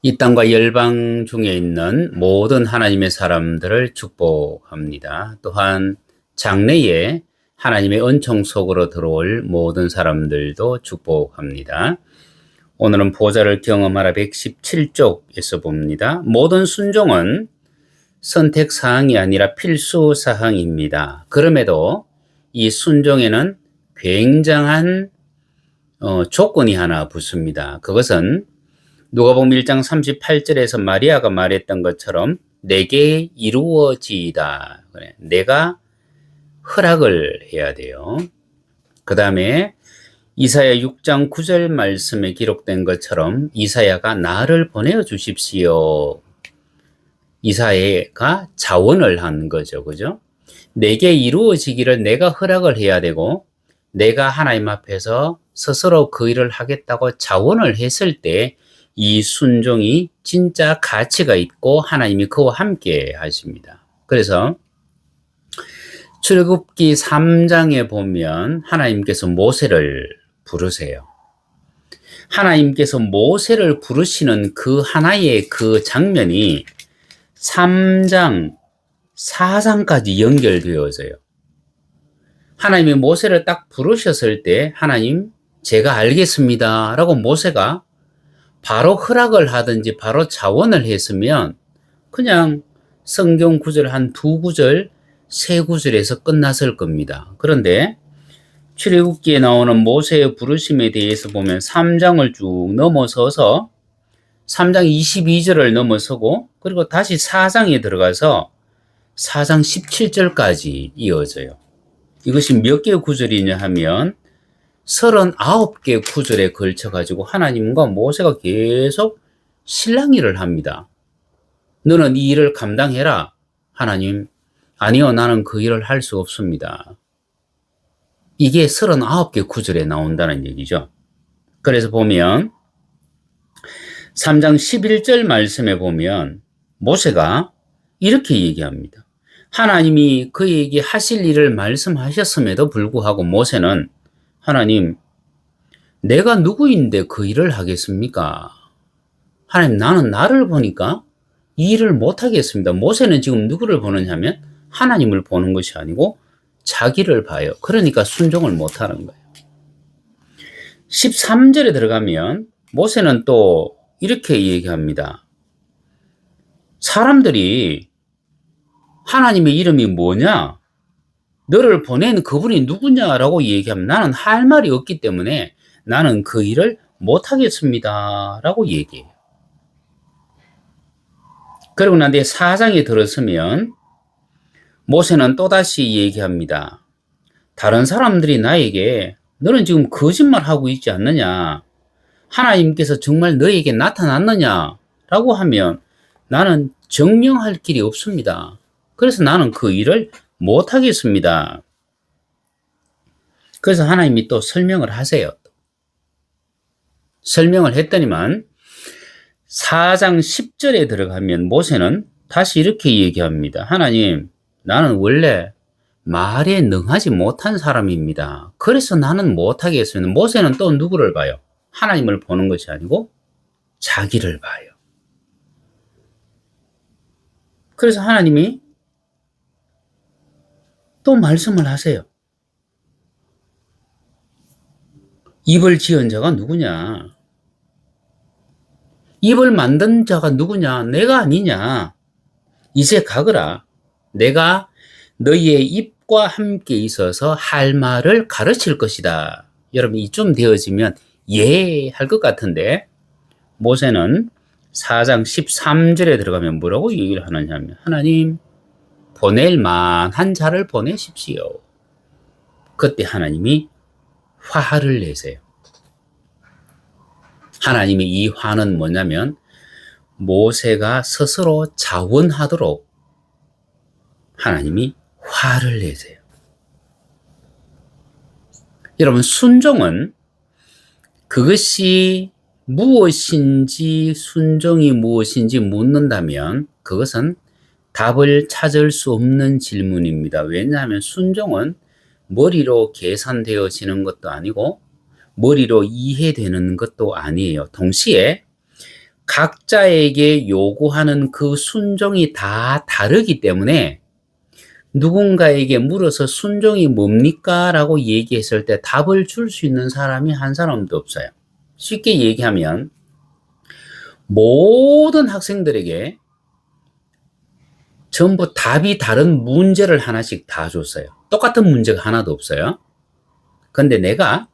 이 땅과 열방 중에 있는 모든 하나님의 사람들을 축복합니다. 또한 장래에 하나님의 은총 속으로 들어올 모든 사람들도 축복합니다. 오늘은 보좌를 경험하라 117쪽에서 봅니다. 모든 순종은 선택사항이 아니라 필수사항입니다. 그럼에도 이 순종에는 굉장한 조건이 하나 붙습니다. 그것은 누가복음 1장 38절에서 마리아가 말했던 것처럼 내게 이루어지이다. 내가 허락을 해야 돼요. 그 다음에 이사야 6장 9절 말씀에 기록된 것처럼 이사야가 나를 보내어 주십시오. 이사야가 자원을 한 거죠. 그죠? 내게 이루어지기를 내가 허락을 해야 되고 내가 하나님 앞에서 스스로 그 일을 하겠다고 자원을 했을 때 이 순종이 진짜 가치가 있고 하나님이 그와 함께 하십니다. 그래서 출애굽기 3장에 보면 하나님께서 모세를 부르세요. 하나님께서 모세를 부르시는 그 하나의 그 장면이 3장, 4장까지 연결되어져요. 하나님이 모세를 딱 부르셨을 때 하나님 제가 알겠습니다 라고 모세가 바로 허락을 하든지 바로 자원을 했으면 그냥 성경 구절 한 2구절, 3구절에서 끝났을 겁니다. 그런데 출애굽기에 나오는 모세의 부르심에 대해서 보면 3장을 쭉 넘어서서 3장 22절을 넘어서고 그리고 다시 4장에 들어가서 4장 17절까지 이어져요. 이것이 몇 개의 구절이냐 하면 39개 구절에 걸쳐가지고 하나님과 모세가 계속 실랑이를 합니다. 너는 이 일을 감당해라. 하나님, 아니요, 나는 그 일을 할 수 없습니다. 이게 39개 구절에 나온다는 얘기죠. 그래서 보면 3장 11절 말씀에 보면 모세가 이렇게 얘기합니다. 하나님이 그에게 하실 일을 말씀하셨음에도 불구하고 모세는 하나님, 내가 누구인데 그 일을 하겠습니까? 하나님, 나는 나를 보니까 이 일을 못하겠습니다. 모세는 지금 누구를 보느냐면 하나님을 보는 것이 아니고 자기를 봐요. 그러니까 순종을 못하는 거예요. 13절에 들어가면 모세는 또 이렇게 얘기합니다. 사람들이 하나님의 이름이 뭐냐? 너를 보낸 그분이 누구냐라고 얘기하면 나는 할 말이 없기 때문에 나는 그 일을 못하겠습니다 라고 얘기해요. 그리고 난 뒤에 4장에 들어서면 모세는 또다시 얘기합니다. 다른 사람들이 나에게 너는 지금 거짓말하고 있지 않느냐? 하나님께서 정말 너에게 나타났느냐? 라고 하면 나는 증명할 길이 없습니다. 그래서 나는 그 일을 못하겠습니다. 그래서 하나님이 또 설명을 하세요. 설명을 했더니만 4장 10절에 들어가면 모세는 다시 이렇게 얘기합니다. 하나님, 나는 원래 말에 능하지 못한 사람입니다. 그래서 나는 못하겠습니다. 모세는 또 누구를 봐요? 하나님을 보는 것이 아니고 자기를 봐요. 그래서 하나님이 또 말씀을 하세요. 입을 지은 자가 누구냐? 입을 만든 자가 누구냐? 내가 아니냐? 이제 가거라. 내가 너희의 입과 함께 있어서 할 말을 가르칠 것이다. 여러분 이쯤 되어지면 예 할 것 같은데 모세는 4장 13절에 들어가면 뭐라고 얘기를 하느냐면 하나님 보낼 만한 자를 보내십시오. 그때 하나님이 화를 내세요. 하나님의 이 화는 뭐냐면 모세가 스스로 자원하도록 하나님이 화를 내세요. 여러분 순종은 그것이 무엇인지 순종이 무엇인지 묻는다면 그것은 답을 찾을 수 없는 질문입니다. 왜냐하면 순종은 머리로 계산되어지는 것도 아니고 머리로 이해되는 것도 아니에요. 동시에 각자에게 요구하는 그 순종이 다 다르기 때문에 누군가에게 물어서 순종이 뭡니까? 라고 얘기했을 때 답을 줄 수 있는 사람이 한 사람도 없어요. 쉽게 얘기하면 모든 학생들에게 전부 답이 다른 문제를 하나씩 다 줬어요. 똑같은 문제가 하나도 없어요. 근데 내가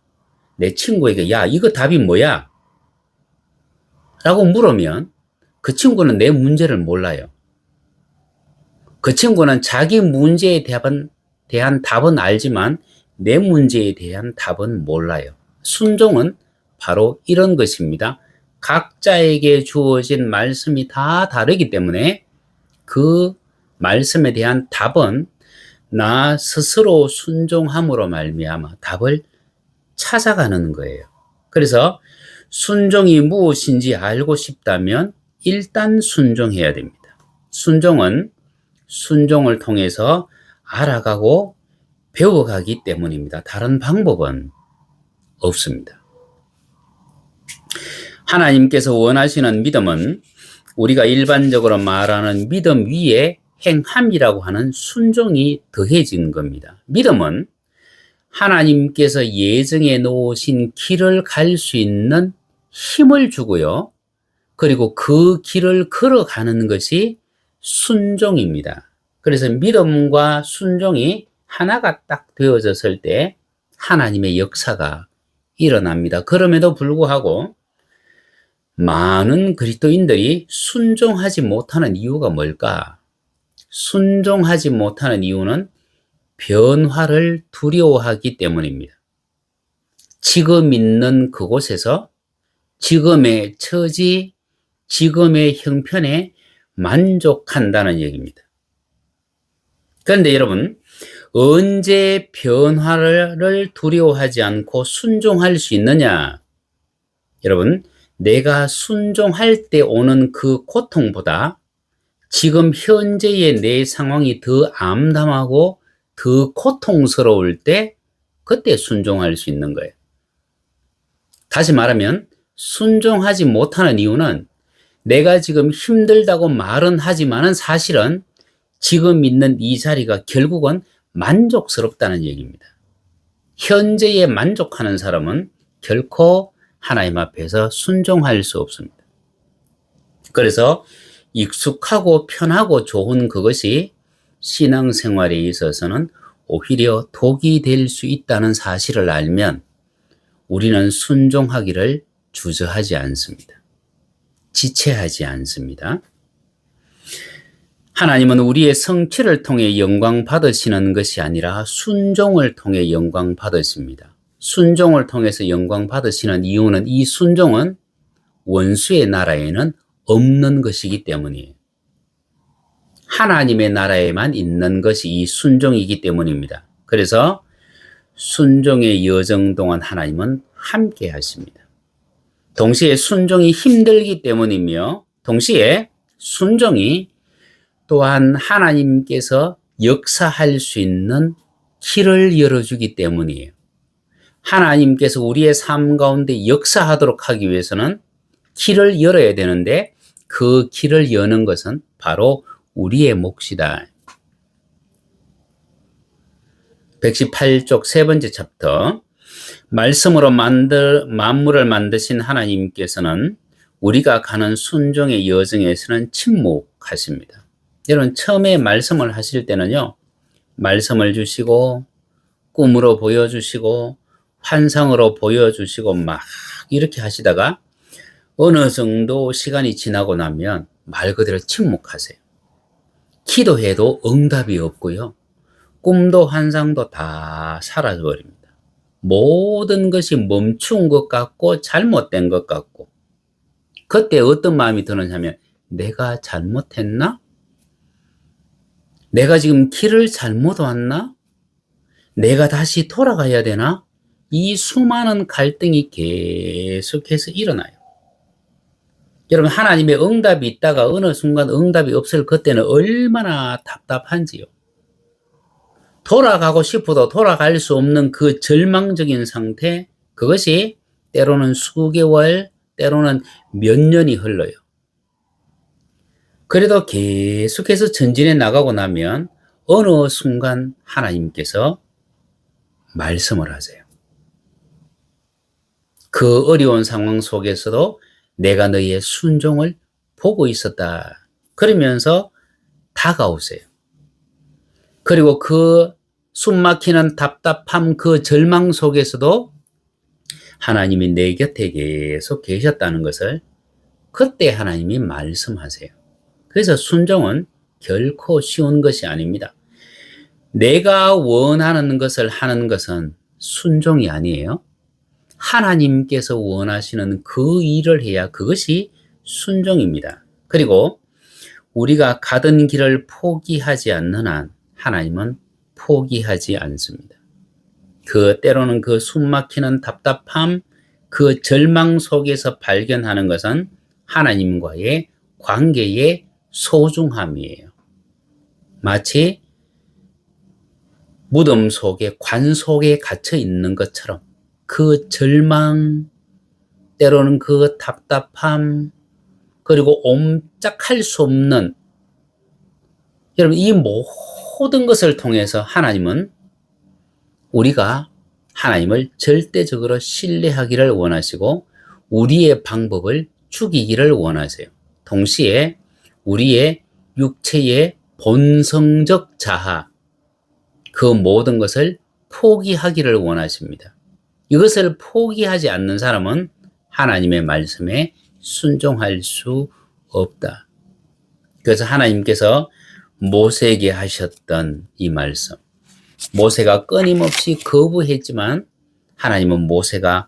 내 친구에게 야, 이거 답이 뭐야? 라고 물으면 그 친구는 내 문제를 몰라요. 그 친구는 자기 문제에 대한 답은 알지만 내 문제에 대한 답은 몰라요. 순종은 바로 이런 것입니다. 각자에게 주어진 말씀이 다 다르기 때문에 그 말씀에 대한 답은 나 스스로 순종함으로 말미암아 답을 찾아가는 거예요. 그래서 순종이 무엇인지 알고 싶다면 일단 순종해야 됩니다. 순종은 순종을 통해서 알아가고 배워가기 때문입니다. 다른 방법은 없습니다. 하나님께서 원하시는 믿음은 우리가 일반적으로 말하는 믿음 위에 행함이라고 하는 순종이 더해진 겁니다. 믿음은 하나님께서 예정해 놓으신 길을 갈 수 있는 힘을 주고요. 그리고 그 길을 걸어가는 것이 순종입니다. 그래서 믿음과 순종이 하나가 딱 되어졌을 때 하나님의 역사가 일어납니다. 그럼에도 불구하고 많은 그리스도인들이 순종하지 못하는 이유가 뭘까? 순종하지 못하는 이유는 변화를 두려워하기 때문입니다. 지금 있는 그곳에서 지금의 처지, 지금의 형편에 만족한다는 얘기입니다. 그런데 여러분, 언제 변화를 두려워하지 않고 순종할 수 있느냐? 여러분, 내가 순종할 때 오는 그 고통보다 지금 현재의 내 상황이 더 암담하고 더 고통스러울 때 그때 순종할 수 있는 거예요. 다시 말하면 순종하지 못하는 이유는 내가 지금 힘들다고 말은 하지만은 사실은 지금 있는 이 자리가 결국은 만족스럽다는 얘기입니다. 현재에 만족하는 사람은 결코 하나님 앞에서 순종할 수 없습니다. 그래서 익숙하고 편하고 좋은 그것이 신앙생활에 있어서는 오히려 독이 될 수 있다는 사실을 알면 우리는 순종하기를 주저하지 않습니다. 지체하지 않습니다. 하나님은 우리의 성취를 통해 영광 받으시는 것이 아니라 순종을 통해 영광 받으십니다. 순종을 통해서 영광 받으시는 이유는 이 순종은 원수의 나라에는 없는 것이기 때문이에요. 하나님의 나라에만 있는 것이 이 순종이기 때문입니다. 그래서 순종의 여정 동안 하나님은 함께 하십니다. 동시에 순종이 힘들기 때문이며 동시에 순종이 또한 하나님께서 역사할 수 있는 길을 열어주기 때문이에요. 하나님께서 우리의 삶 가운데 역사하도록 하기 위해서는 길을 열어야 되는데 그 길을 여는 것은 바로 우리의 몫이다. 118쪽 세 번째 챕터. 말씀으로 만물을 만드신 하나님께서는 우리가 가는 순종의 여정에서는 침묵하십니다. 여러분, 처음에 말씀을 하실 때는요, 말씀을 주시고 꿈으로 보여주시고 환상으로 보여주시고 막 이렇게 하시다가 어느 정도 시간이 지나고 나면 말 그대로 침묵하세요. 기도해도 응답이 없고요. 꿈도 환상도 다 사라져버립니다. 모든 것이 멈춘 것 같고 잘못된 것 같고 그때 어떤 마음이 드느냐면 내가 잘못했나? 내가 지금 길을 잘못 왔나? 내가 다시 돌아가야 되나? 이 수많은 갈등이 계속해서 일어나요. 여러분, 하나님의 응답이 있다가 어느 순간 응답이 없을 그때는 얼마나 답답한지요. 돌아가고 싶어도 돌아갈 수 없는 그 절망적인 상태, 그것이 때로는 수개월, 때로는 몇 년이 흘러요. 그래도 계속해서 전진해 나가고 나면 어느 순간 하나님께서 말씀을 하세요. 그 어려운 상황 속에서도 내가 너희의 순종을 보고 있었다. 그러면서 다가오세요. 그리고 그 숨막히는 답답함, 그 절망 속에서도 하나님이 내 곁에 계속 계셨다는 것을 그때 하나님이 말씀하세요. 그래서 순종은 결코 쉬운 것이 아닙니다. 내가 원하는 것을 하는 것은 순종이 아니에요. 하나님께서 원하시는 그 일을 해야 그것이 순종입니다. 그리고 우리가 가던 길을 포기하지 않는 한 하나님은 포기하지 않습니다. 때로는 그 숨막히는 답답함, 그 절망 속에서 발견하는 것은 하나님과의 관계의 소중함이에요. 마치 무덤 속에 관 속에 갇혀 있는 것처럼 그 절망, 때로는 그 답답함, 그리고 옴짝할 수 없는, 여러분, 이 모든 것을 통해서 하나님은 우리가 하나님을 절대적으로 신뢰하기를 원하시고 우리의 방법을 죽이기를 원하세요. 동시에 우리의 육체의 본성적 자아, 그 모든 것을 포기하기를 원하십니다. 이것을 포기하지 않는 사람은 하나님의 말씀에 순종할 수 없다. 그래서 하나님께서 모세에게 하셨던 이 말씀, 모세가 끊임없이 거부했지만 하나님은 모세가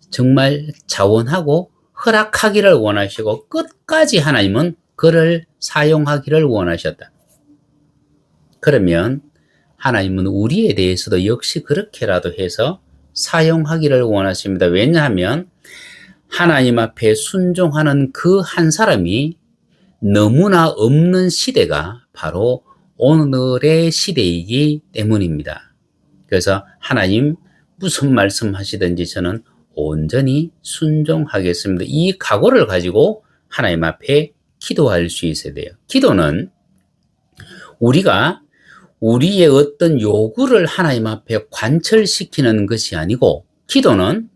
정말 자원하고 허락하기를 원하시고 끝까지 하나님은 그를 사용하기를 원하셨다. 그러면 하나님은 우리에 대해서도 역시 그렇게라도 해서 사용하기를 원하십니다. 왜냐하면 하나님 앞에 순종하는 그 한 사람이 너무나 없는 시대가 바로 오늘의 시대이기 때문입니다. 그래서 하나님 무슨 말씀하시든지 저는 온전히 순종하겠습니다. 이 각오를 가지고 하나님 앞에 기도할 수 있어야 돼요. 기도는 우리가 우리의 어떤 요구를 하나님 앞에 관철시키는 것이 아니고, 기도는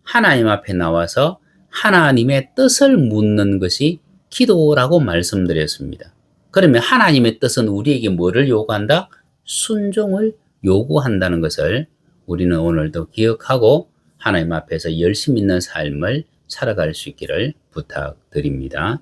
하나님 앞에 나와서 하나님의 뜻을 묻는 것이 기도라고 말씀드렸습니다. 그러면 하나님의 뜻은 우리에게 뭐를 요구한다? 순종을 요구한다는 것을 우리는 오늘도 기억하고 하나님 앞에서 열심 있는 삶을 살아갈 수 있기를 부탁드립니다.